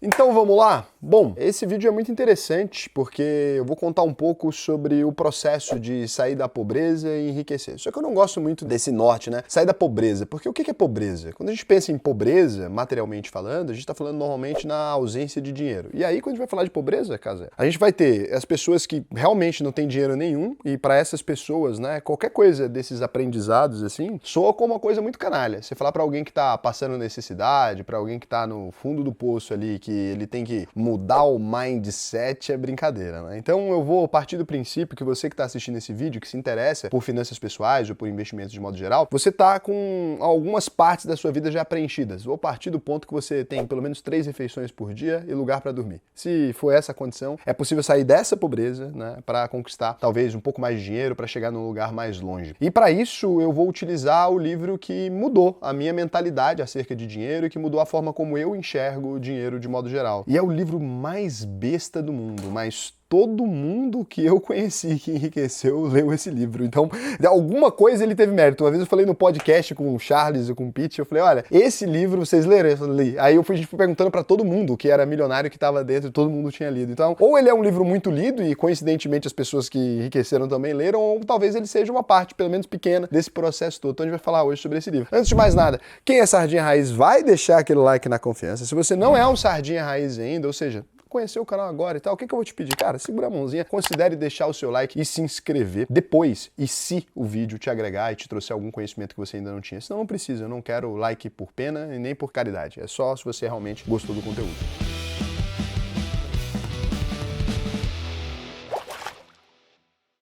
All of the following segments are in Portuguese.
Então vamos lá? Bom, esse vídeo é muito interessante porque eu vou contar um pouco sobre o processo de sair da pobreza e enriquecer. Só que eu não gosto muito desse norte, né? Sair da pobreza. Porque o que é pobreza? Quando a gente pensa em pobreza, materialmente falando, a gente está falando normalmente na ausência de dinheiro. E aí, quando a gente vai falar de pobreza, casa, a gente vai ter as pessoas que realmente não têm dinheiro nenhum e para essas pessoas, né, qualquer coisa desses aprendizados assim, soa como uma coisa muito canalha. Você falar para alguém que tá passando necessidade, para alguém que tá no fundo do poço ali, que ele tem que mudar o mindset, é brincadeira, né? Então eu vou partir do princípio que você que está assistindo esse vídeo, que se interessa por finanças pessoais ou por investimentos de modo geral, você tá com algumas partes da sua vida já preenchidas. Vou partir do ponto que você tem pelo menos 3 refeições por dia e lugar para dormir. Se for essa a condição, é possível sair dessa pobreza, né, para conquistar talvez um pouco mais de dinheiro, para chegar num lugar mais longe. E para isso eu vou utilizar o livro que mudou a minha mentalidade acerca de dinheiro e que mudou a forma como eu enxergo o dinheiro de modo geral. E é o livro mais besta do mundo, mas todo mundo que eu conheci que enriqueceu leu esse livro. Então, de alguma coisa ele teve mérito. Uma vez eu falei no podcast com o Charles e com o Pete, eu falei, olha, esse livro vocês leram? Eu falei, aí a gente foi perguntando pra todo mundo que era milionário que tava dentro, e todo mundo tinha lido. Então, ou ele é um livro muito lido e coincidentemente as pessoas que enriqueceram também leram, ou talvez ele seja uma parte, pelo menos pequena, desse processo todo. Então a gente vai falar hoje sobre esse livro. Antes de mais nada, quem é Sardinha Raiz vai deixar aquele like na confiança. Se você não é um Sardinha Raiz ainda, ou seja, conhecer o canal agora e tal, o que eu vou te pedir? Cara, segura a mãozinha, considere deixar o seu like e se inscrever depois, e se o vídeo te agregar e te trouxer algum conhecimento que você ainda não tinha. Senão não precisa, eu não quero like por pena e nem por caridade, é só se você realmente gostou do conteúdo.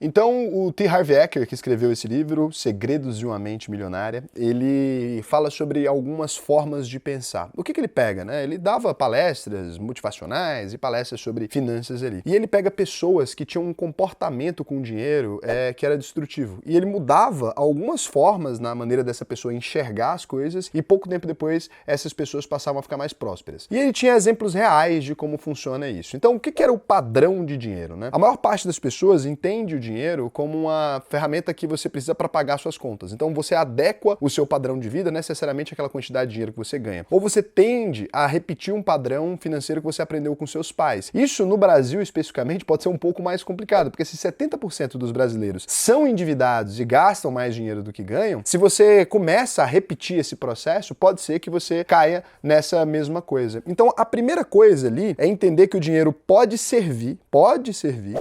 Então, o T. Harv Eker, que escreveu esse livro, Segredos de uma Mente Milionária, ele fala sobre algumas formas de pensar. O que ele pega, né? Ele dava palestras motivacionais e palestras sobre finanças ali. E ele pega pessoas que tinham um comportamento com o dinheiro que era destrutivo. E ele mudava algumas formas na maneira dessa pessoa enxergar as coisas e pouco tempo depois essas pessoas passavam a ficar mais prósperas. E ele tinha exemplos reais de como funciona isso. Então, o que era o padrão de dinheiro, né? A maior parte das pessoas entende o dinheiro como uma ferramenta que você precisa para pagar suas contas. Então você adequa o seu padrão de vida necessariamente àquela quantidade de dinheiro que você ganha. Ou você tende a repetir um padrão financeiro que você aprendeu com seus pais. Isso no Brasil especificamente pode ser um pouco mais complicado, porque se 70% dos brasileiros são endividados e gastam mais dinheiro do que ganham, se você começa a repetir esse processo, pode ser que você caia nessa mesma coisa. Então a primeira coisa ali é entender que o dinheiro pode servir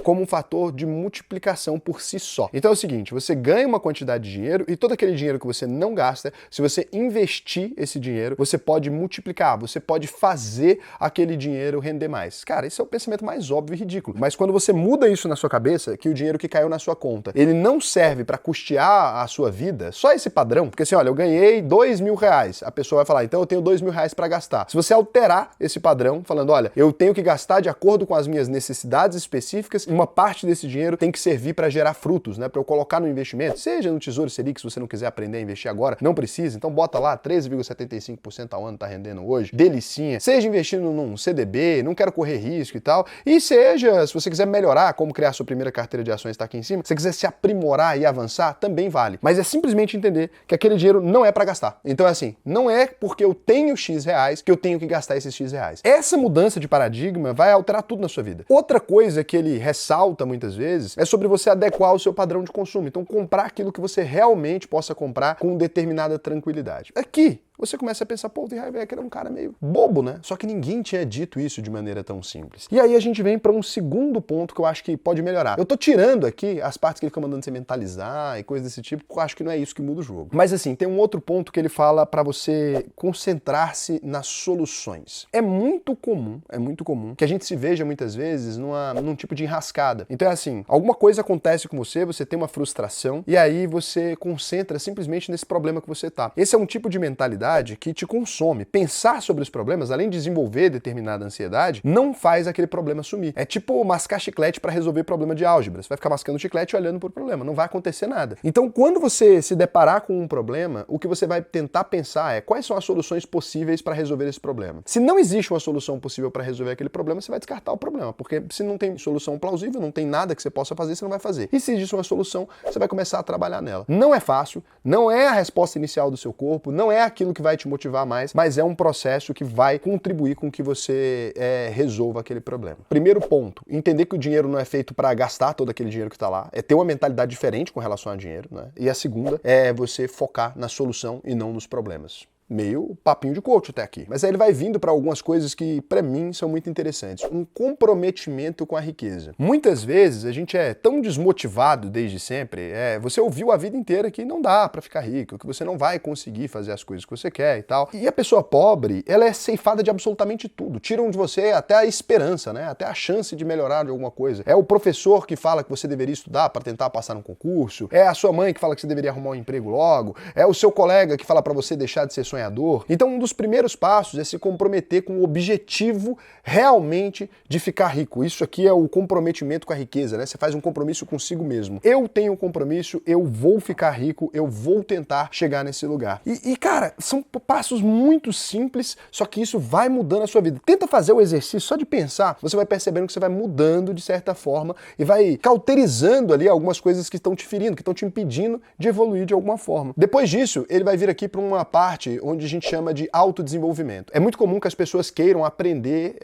como um fator de multiplicação por si só. Então é o seguinte, você ganha uma quantidade de dinheiro e todo aquele dinheiro que você não gasta, se você investir esse dinheiro, você pode multiplicar, você pode fazer aquele dinheiro render mais. Cara, esse é o pensamento mais óbvio e ridículo. Mas quando você muda isso na sua cabeça, que o dinheiro que caiu na sua conta, ele não serve para custear a sua vida, só esse padrão, porque assim, olha, eu ganhei R$2.000, a pessoa vai falar, então eu tenho R$2.000 para gastar. Se você alterar esse padrão, falando, olha, eu tenho que gastar de acordo com as minhas necessidades específicas, uma parte desse dinheiro tem que servir para gerar frutos, né? Para eu colocar no investimento, seja no Tesouro Selic, se você não quiser aprender a investir agora, não precisa, então bota lá 13,75% ao ano tá rendendo hoje, delicinha. Seja investindo num CDB, não quero correr risco e tal, e seja, se você quiser melhorar como criar sua primeira carteira de ações, tá aqui em cima, se você quiser se aprimorar e avançar, também vale. Mas é simplesmente entender que aquele dinheiro não é para gastar. Então é assim, não é porque eu tenho X reais que eu tenho que gastar esses X reais. Essa mudança de paradigma vai alterar tudo na sua vida. Outra coisa que ele ressalta muitas vezes é sobre você adequar o seu padrão de consumo. Então, comprar aquilo que você realmente possa comprar com determinada tranquilidade. Aqui, você começa a pensar, pô, o T. Harv Eker é um cara meio bobo, né? Só que ninguém tinha dito isso de maneira tão simples. E aí a gente vem para um segundo ponto que eu acho que pode melhorar. Eu tô tirando aqui as partes que ele fica mandando você mentalizar e coisas desse tipo, porque eu acho que não é isso que muda o jogo. Mas assim, tem um outro ponto que ele fala para você concentrar-se nas soluções. É muito comum que a gente se veja muitas vezes num tipo de enrascada. Então é assim, alguma coisa acontece com você tem uma frustração e aí você concentra simplesmente nesse problema que você tá. Esse é um tipo de mentalidade que te consome. Pensar sobre os problemas, além de desenvolver determinada ansiedade, não faz aquele problema sumir. É tipo mascar chiclete para resolver problema de álgebra. Você vai ficar mascando chiclete e olhando pro problema, não vai acontecer nada. Então, quando você se deparar com um problema, o que você vai tentar pensar é quais são as soluções possíveis para resolver esse problema. Se não existe uma solução possível para resolver aquele problema, você vai descartar o problema, porque se não tem solução plausível, não tem nada que você possa fazer, você não vai fazer. E se existe uma solução, você vai começar a trabalhar nela. Não é fácil, não é a resposta inicial do seu corpo, não é aquilo que vai te motivar mais, mas é um processo que vai contribuir com que você resolva aquele problema. Primeiro ponto, entender que o dinheiro não é feito para gastar todo aquele dinheiro que está lá, é ter uma mentalidade diferente com relação ao dinheiro, né? E a segunda é você focar na solução e não nos problemas. Meio papinho de coach até aqui. Mas aí ele vai vindo para algumas coisas que, para mim, são muito interessantes. Um comprometimento com a riqueza. Muitas vezes a gente é tão desmotivado desde sempre, você ouviu a vida inteira que não dá para ficar rico, que você não vai conseguir fazer as coisas que você quer e tal. E a pessoa pobre, ela é ceifada de absolutamente tudo. Tiram de você até a esperança, né? Até a chance de melhorar de alguma coisa. É o professor que fala que você deveria estudar para tentar passar num concurso. É a sua mãe que fala que você deveria arrumar um emprego logo. É o seu colega que fala para você deixar de ser sonhador. Então, um dos primeiros passos é se comprometer com o objetivo realmente de ficar rico. Isso aqui é o comprometimento com a riqueza, né? Você faz um compromisso consigo mesmo. Eu tenho um compromisso, eu vou ficar rico, eu vou tentar chegar nesse lugar. Cara, são passos muito simples, só que isso vai mudando a sua vida. Tenta fazer o exercício só de pensar, você vai percebendo que você vai mudando de certa forma e vai cauterizando ali algumas coisas que estão te ferindo, que estão te impedindo de evoluir de alguma forma. Depois disso, ele vai vir aqui para uma parte onde a gente chama de autodesenvolvimento. É muito comum que as pessoas queiram aprender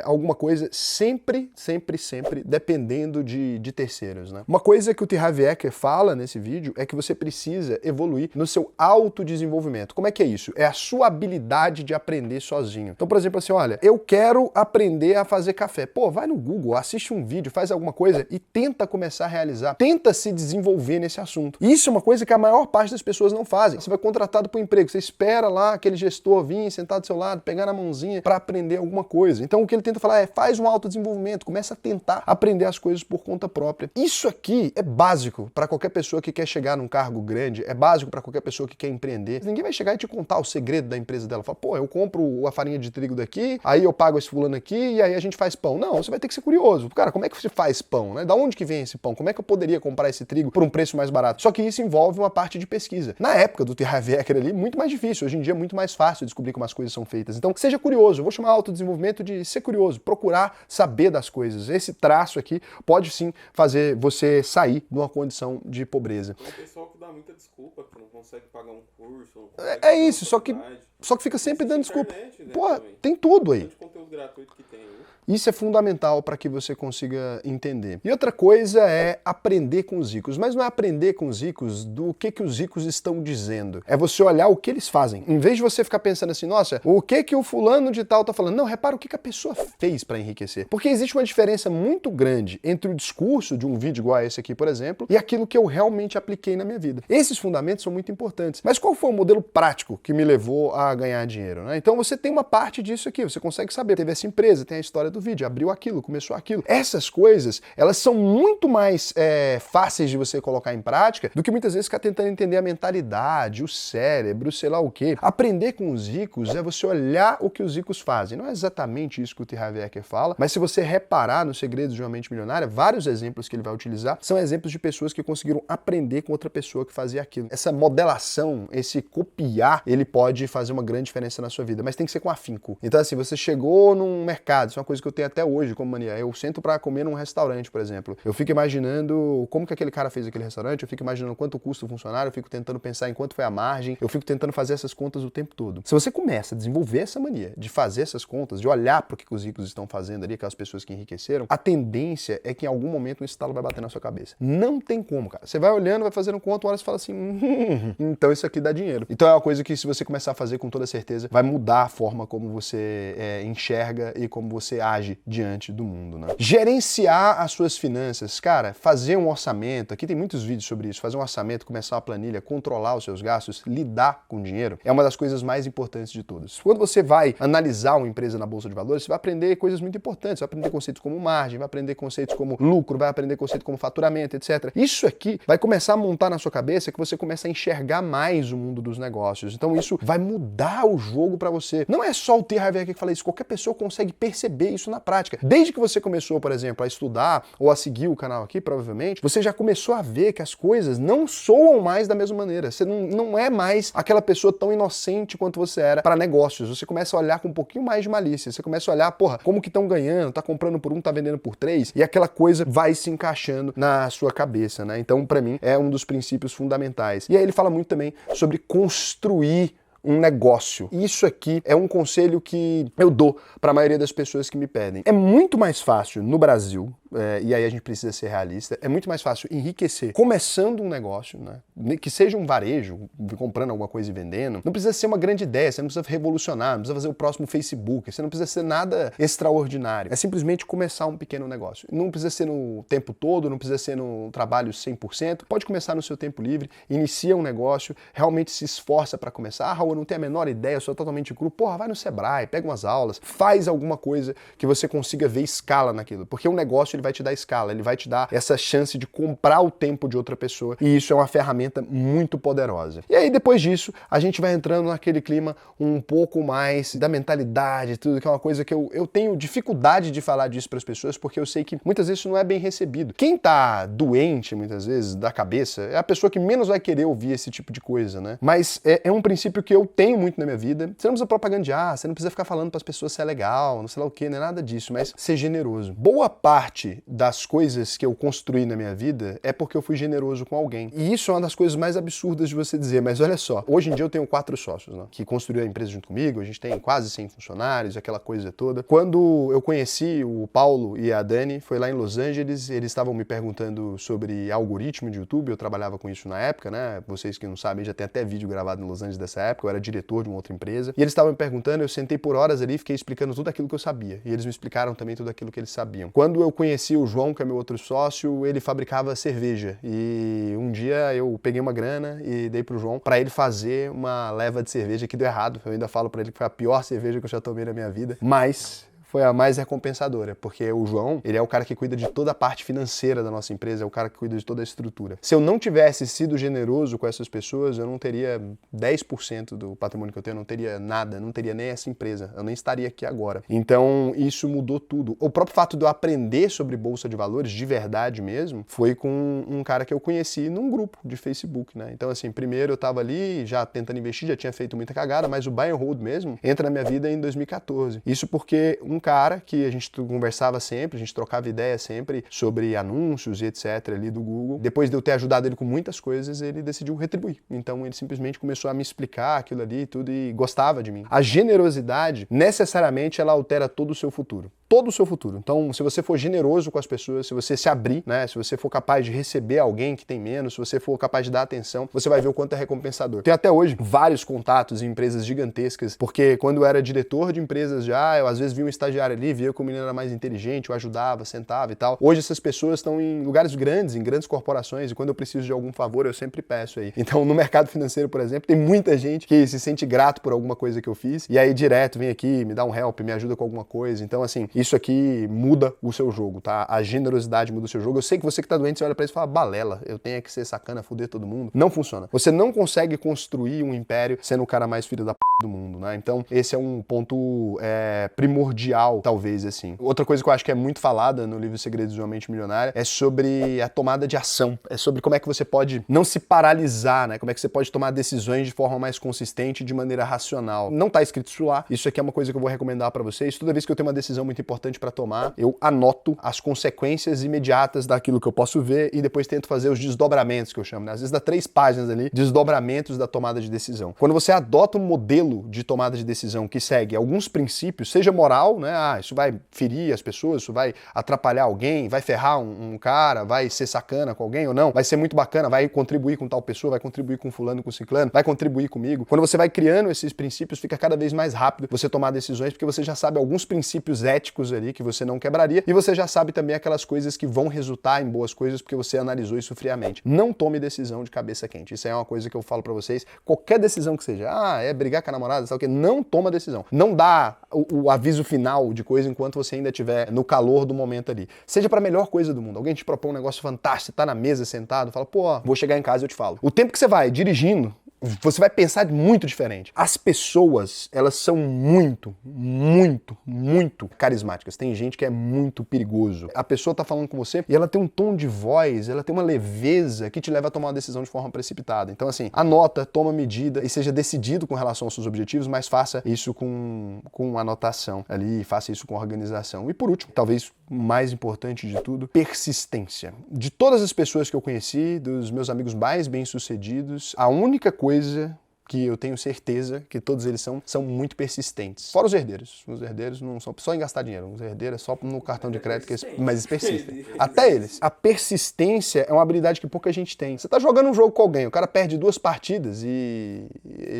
alguma coisa sempre dependendo de terceiros, né? Uma coisa que o T. Harv Eker fala nesse vídeo é que você precisa evoluir no seu autodesenvolvimento. Como é que é isso? É a sua habilidade de aprender sozinho. Então, por exemplo, assim, olha, eu quero aprender a fazer café. Pô, vai no Google, assiste um vídeo, faz alguma coisa e tenta começar a realizar. Tenta se desenvolver nesse assunto. Isso é uma coisa que a maior parte das pessoas não fazem. Você vai contratado para o emprego, você espera lá aquele gestor vir, sentar do seu lado, pegar na mãozinha para aprender alguma coisa. Então o que ele tenta falar é, faz um autodesenvolvimento, começa a tentar aprender as coisas por conta própria. Isso aqui é básico para qualquer pessoa que quer chegar num cargo grande, é básico para qualquer pessoa que quer empreender. Ninguém vai chegar e te contar o segredo da empresa dela. Fala, pô, eu compro a farinha de trigo daqui, aí eu pago esse fulano aqui e aí a gente faz pão. Não, você vai ter que ser curioso. Cara, como é que você faz pão, né? Da onde que vem esse pão? Como é que eu poderia comprar esse trigo por um preço mais barato? Só que isso envolve uma parte de pesquisa. Na época do T. Harv Eker ali, muito mais difícil. Hoje em dia é muito mais fácil descobrir como as coisas são feitas. Então, seja curioso. Eu vou chamar autodesenvolvimento de ser curioso, procurar saber das coisas. Esse traço aqui pode sim fazer você sair de uma condição de pobreza. Tem um pessoal que dá muita desculpa, que não consegue pagar um curso. É isso, só que fica sempre dando desculpa. Internet, né, Pô, também. tem tudo aí. Tanto conteúdo gratuito que tem aí. Isso é fundamental para que você consiga entender. E outra coisa é aprender com os ricos. Mas não é aprender com os ricos do que os ricos estão dizendo. É você olhar o que eles fazem. Em vez de você ficar pensando assim, nossa, o que o fulano de tal tá falando? Não, repara o que a pessoa fez para enriquecer. Porque existe uma diferença muito grande entre o discurso de um vídeo igual a esse aqui, por exemplo, e aquilo que eu realmente apliquei na minha vida. Esses fundamentos são muito importantes. Mas qual foi o modelo prático que me levou a ganhar dinheiro, né? Então você tem uma parte disso aqui, você consegue saber. Teve essa empresa, tem a história do vídeo, abriu aquilo, começou aquilo. Essas coisas, elas são muito mais fáceis de você colocar em prática do que muitas vezes ficar tentando entender a mentalidade, o cérebro, sei lá o quê. Aprender com os ricos é você olhar o que os ricos fazem. Não é exatamente isso que o T. Harv Eker fala, mas se você reparar nos Segredos de uma Mente Milionária, vários exemplos que ele vai utilizar são exemplos de pessoas que conseguiram aprender com outra pessoa que fazia aquilo. Essa modelação, esse copiar, ele pode fazer uma grande diferença na sua vida, mas tem que ser com afinco. Então assim, você chegou num mercado, isso é uma coisa que eu tenho até hoje como mania. Eu sento para comer num restaurante, por exemplo. Eu fico imaginando como que aquele cara fez aquele restaurante, eu fico imaginando quanto custa o funcionário, eu fico tentando pensar em quanto foi a margem, eu fico tentando fazer essas contas o tempo todo. Se você começa a desenvolver essa mania de fazer essas contas, de olhar para o que os ricos estão fazendo ali, aquelas pessoas que enriqueceram, a tendência é que em algum momento um estalo vai bater na sua cabeça. Não tem como, cara. Você vai olhando, vai fazendo conta, uma hora você fala assim, então isso aqui dá dinheiro. Então é uma coisa que se você começar a fazer com toda certeza, vai mudar a forma como você enxerga e como você age diante do mundo, né? Gerenciar as suas finanças, cara, fazer um orçamento, aqui tem muitos vídeos sobre isso, fazer um orçamento, começar uma planilha, controlar os seus gastos, lidar com dinheiro, é uma das coisas mais importantes de todas. Quando você vai analisar uma empresa na Bolsa de Valores, você vai aprender coisas muito importantes, vai aprender conceitos como margem, vai aprender conceitos como lucro, vai aprender conceitos como faturamento, etc. Isso aqui vai começar a montar na sua cabeça que você começa a enxergar mais o mundo dos negócios. Então isso vai mudar o jogo para você. Não é só o T. Harv Eker que fala isso, qualquer pessoa consegue perceber isso na prática. Desde que você começou, por exemplo, a estudar ou a seguir o canal aqui, provavelmente, você já começou a ver que as coisas não soam mais da mesma maneira. Você não é mais aquela pessoa tão inocente quanto você era para negócios. Você começa a olhar com um pouquinho mais de malícia. Você começa a olhar, porra, como que estão ganhando, tá comprando por 1, tá vendendo por 3, e aquela coisa vai se encaixando na sua cabeça, né? Então, para mim, é um dos princípios fundamentais. E aí ele fala muito também sobre construir um negócio. Isso aqui é um conselho que eu dou para a maioria das pessoas que me pedem. É muito mais fácil no Brasil, e aí a gente precisa ser realista, é muito mais fácil enriquecer começando um negócio, né? Que seja um varejo, comprando alguma coisa e vendendo. Não precisa ser uma grande ideia, você não precisa revolucionar, não precisa fazer o próximo Facebook, você não precisa ser nada extraordinário. É simplesmente começar um pequeno negócio. Não precisa ser no tempo todo, não precisa ser no trabalho 100%, pode começar no seu tempo livre, inicia um negócio, realmente se esforça para começar. Ah, Raul, eu não tenho a menor ideia, eu sou totalmente cru. Porra, vai no Sebrae, pega umas aulas, faz alguma coisa que você consiga ver escala naquilo, porque o negócio ele vai te dar escala, ele vai te dar essa chance de comprar o tempo de outra pessoa, e isso é uma ferramenta muito poderosa. E aí depois disso, a gente vai entrando naquele clima um pouco mais da mentalidade, tudo que é uma coisa que eu tenho dificuldade de falar disso para as pessoas, porque eu sei que muitas vezes isso não é bem recebido. Quem tá doente, muitas vezes, da cabeça, é a pessoa que menos vai querer ouvir esse tipo de coisa, né? Mas é um princípio que eu tenho muito na minha vida. Você não precisa propagandear, você não precisa ficar falando para as pessoas se é legal, não sei lá o que, não é nada disso, mas ser generoso. Boa parte das coisas que eu construí na minha vida é porque eu fui generoso com alguém. E isso é uma das coisas mais absurdas de você dizer, mas olha só, hoje em dia eu tenho 4 sócios, né, que construíram a empresa junto comigo, a gente tem quase 100 funcionários, aquela coisa toda. Quando eu conheci o Paulo e a Dani, foi lá em Los Angeles, eles estavam me perguntando sobre algoritmo de YouTube, eu trabalhava com isso na época, né, vocês que não sabem, já tem até vídeo gravado em Los Angeles dessa época, eu era diretor de uma outra empresa, e eles estavam me perguntando, eu sentei por horas ali e fiquei explicando tudo aquilo que eu sabia, e eles me explicaram também tudo aquilo que eles sabiam. Quando eu conheci o João, que é meu outro sócio, ele fabricava cerveja, e um dia eu peguei uma grana e dei pro João para ele fazer uma leva de cerveja que deu errado, eu ainda falo para ele que foi a pior cerveja que eu já tomei na minha vida, mas foi a mais recompensadora, porque o João, ele é o cara que cuida de toda a parte financeira da nossa empresa, é o cara que cuida de toda a estrutura. Se eu não tivesse sido generoso com essas pessoas, eu não teria 10% do patrimônio que eu tenho, eu não teria nada, não teria nem essa empresa, eu nem estaria aqui agora. Então, isso mudou tudo. O próprio fato de eu aprender sobre bolsa de valores, de verdade mesmo, foi com um cara que eu conheci num grupo de Facebook, né? Então, assim, primeiro eu tava ali, já tentando investir, já tinha feito muita cagada, mas o buy and hold mesmo entra na minha vida em 2014. Isso porque um cara que a gente conversava sempre, a gente trocava ideia sempre sobre anúncios e etc. ali do Google. Depois de eu ter ajudado ele com muitas coisas, ele decidiu retribuir. Então ele simplesmente começou a me explicar aquilo ali e tudo e gostava de mim. A generosidade, necessariamente, ela altera todo o seu futuro. Todo o seu futuro. Então, se você for generoso com as pessoas, se você se abrir, né, se você for capaz de receber alguém que tem menos, se você for capaz de dar atenção, você vai ver o quanto é recompensador. Tenho até hoje vários contatos em empresas gigantescas, porque quando eu era diretor de empresas já, eu às vezes via um estagiário ali, via que o menino era mais inteligente, eu ajudava, sentava e tal. Hoje essas pessoas estão em lugares grandes, em grandes corporações, e quando eu preciso de algum favor, eu sempre peço aí. Então, no mercado financeiro, por exemplo, tem muita gente que se sente grato por alguma coisa que eu fiz, e aí direto vem aqui, me dá um help, me ajuda com alguma coisa. Então, assim, isso aqui muda o seu jogo, tá? A generosidade muda o seu jogo. Eu sei que você que tá doente, você olha pra isso e fala, balela, eu tenho que ser sacana, fuder todo mundo. Não funciona. Você não consegue construir um império sendo o cara mais filho da p do mundo, né? Então, esse é um ponto primordial, talvez, assim. Outra coisa que eu acho que é muito falada no livro Segredos de uma Mente Milionária é sobre a tomada de ação. É sobre como é que você pode não se paralisar, né? Como é que você pode tomar decisões de forma mais consistente, de maneira racional. Não tá escrito isso lá. Isso aqui é uma coisa que eu vou recomendar pra vocês. Toda vez que eu tenho uma decisão muito importante pra tomar, eu anoto as consequências imediatas daquilo que eu posso ver e depois tento fazer os desdobramentos, que eu chamo, né? Às vezes dá 3 páginas ali, desdobramentos da tomada de decisão. Quando você adota um modelo de tomada de decisão que segue alguns princípios, seja moral, né? Ah, isso vai ferir as pessoas, isso vai atrapalhar alguém, vai ferrar um cara, vai ser sacana com alguém ou não, vai ser muito bacana, vai contribuir com tal pessoa, vai contribuir com fulano, com ciclano, vai contribuir comigo. Quando você vai criando esses princípios, fica cada vez mais rápido você tomar decisões, porque você já sabe alguns princípios éticos ali que você não quebraria e você já sabe também aquelas coisas que vão resultar em boas coisas porque você analisou isso friamente. Não tome decisão de cabeça quente. Isso é uma coisa que eu falo pra vocês. Qualquer decisão que seja, é brigar com a namorada, sabe o quê? Não toma decisão. Não dá o aviso final de coisa enquanto você ainda estiver no calor do momento ali. Seja pra melhor coisa do mundo. Alguém te propõe um negócio fantástico, tá na mesa sentado, fala, pô, vou chegar em casa e eu te falo. O tempo que você vai dirigindo, você vai pensar muito diferente. As pessoas, elas são muito carismáticas. Tem gente que é muito perigoso. A pessoa tá falando com você e ela tem um tom de voz, ela tem uma leveza que te leva a tomar uma decisão de forma precipitada. Então, assim, anota, toma medida e seja decidido com relação aos seus objetivos, mas faça isso com anotação ali, faça isso com organização. E por último, talvez mais importante de tudo, persistência. De todas as pessoas que eu conheci, dos meus amigos mais bem-sucedidos, a única coisa que eu tenho certeza que todos eles são muito persistentes. Fora os herdeiros. Os herdeiros não são só em gastar dinheiro. Os herdeiros é só no cartão de crédito, mas eles persistem. Até eles. A persistência é uma habilidade que pouca gente tem. Você tá jogando um jogo com alguém, o cara perde 2 partidas e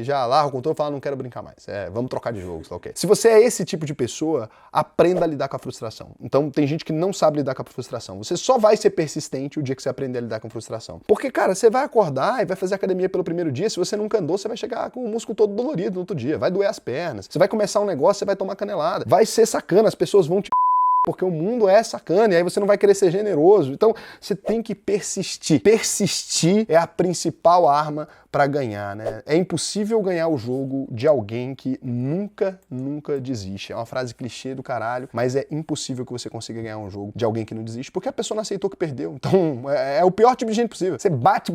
já larga o controle e fala, não quero brincar mais. Vamos trocar de jogo, ok? Se você é esse tipo de pessoa, aprenda a lidar com a frustração. Então, tem gente que não sabe lidar com a frustração. Você só vai ser persistente o dia que você aprender a lidar com a frustração. Porque, cara, você vai acordar e vai fazer academia pelo primeiro dia, se você nunca andou, você vai chegar com o músculo todo dolorido no outro dia, vai doer as pernas. Você vai começar um negócio, você vai tomar canelada. Vai ser sacana, as pessoas vão te porque o mundo é sacana e aí você não vai querer ser generoso. Então, você tem que persistir. Persistir é a principal arma para ganhar, né? É impossível ganhar o jogo de alguém que nunca desiste. É uma frase clichê do caralho, mas é impossível que você consiga ganhar um jogo de alguém que não desiste, porque a pessoa não aceitou que perdeu. Então, é o pior tipo de gente possível. Você bate,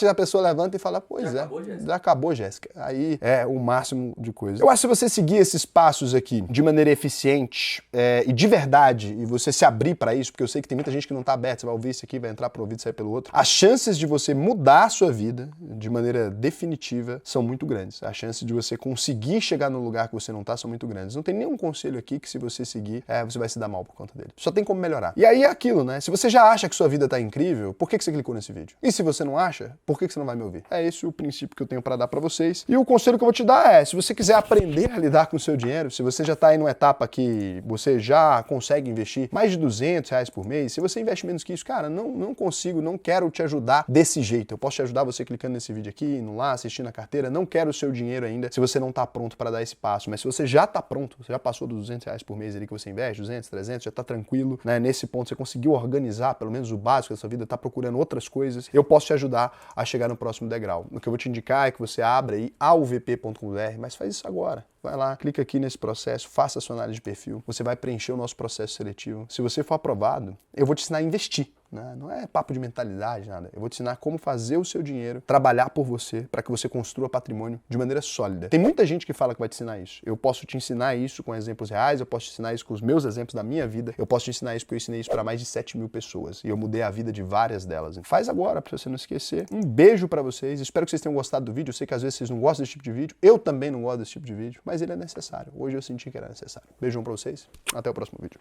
a pessoa levanta e fala, pois já acabou, Jéssica. Aí é o máximo de coisa. Eu acho que se você seguir esses passos aqui de maneira eficiente e de verdade, e você se abrir para isso, porque eu sei que tem muita gente que não tá aberta, você vai ouvir isso aqui, vai entrar pro ouvido e sair pelo outro, as chances de você mudar a sua vida de maneira definitiva são muito grandes. A chance de você conseguir chegar no lugar que você não tá são muito grandes. Não tem nenhum conselho aqui que se você seguir, você vai se dar mal por conta dele. Só tem como melhorar. E aí é aquilo, né? Se você já acha que sua vida tá incrível, por que você clicou nesse vídeo? E se você não acha, por que você não vai me ouvir? É esse o princípio que eu tenho para dar para vocês. E o conselho que eu vou te dar é, se você quiser aprender a lidar com o seu dinheiro, se você já tá aí numa etapa que você já consegue investir mais de R$200 por mês, se você investe menos que isso, cara, não consigo, não quero te ajudar desse jeito. Eu posso te ajudar você clicando nesse vídeo aqui, indo lá, assistindo a carteira, não quero o seu dinheiro ainda se você não tá pronto para dar esse passo, mas se você já tá pronto, você já passou dos R$200 por mês ali que você investe, 200, 300, já tá tranquilo, né? Nesse ponto você conseguiu organizar pelo menos o básico da sua vida, tá procurando outras coisas, eu posso te ajudar a chegar no próximo degrau. O que eu vou te indicar é que você abra aí alvp.com.br, mas faz isso agora. Vai lá, clica aqui nesse processo, faça a sua análise de perfil, você vai preencher o nosso processo seletivo. Se você for aprovado, eu vou te ensinar a investir. Não é papo de mentalidade, nada. Eu vou te ensinar como fazer o seu dinheiro trabalhar por você para que você construa patrimônio de maneira sólida. Tem muita gente que fala que vai te ensinar isso. Eu posso te ensinar isso com exemplos reais, eu posso te ensinar isso com os meus exemplos da minha vida, eu posso te ensinar isso porque eu ensinei isso para mais de 7.000 pessoas e eu mudei a vida de várias delas. Faz agora para você não esquecer. Um beijo para vocês, espero que vocês tenham gostado do vídeo. Eu sei que às vezes vocês não gostam desse tipo de vídeo, eu também não gosto desse tipo de vídeo, mas ele é necessário. Hoje eu senti que era necessário. Beijão para vocês, até o próximo vídeo.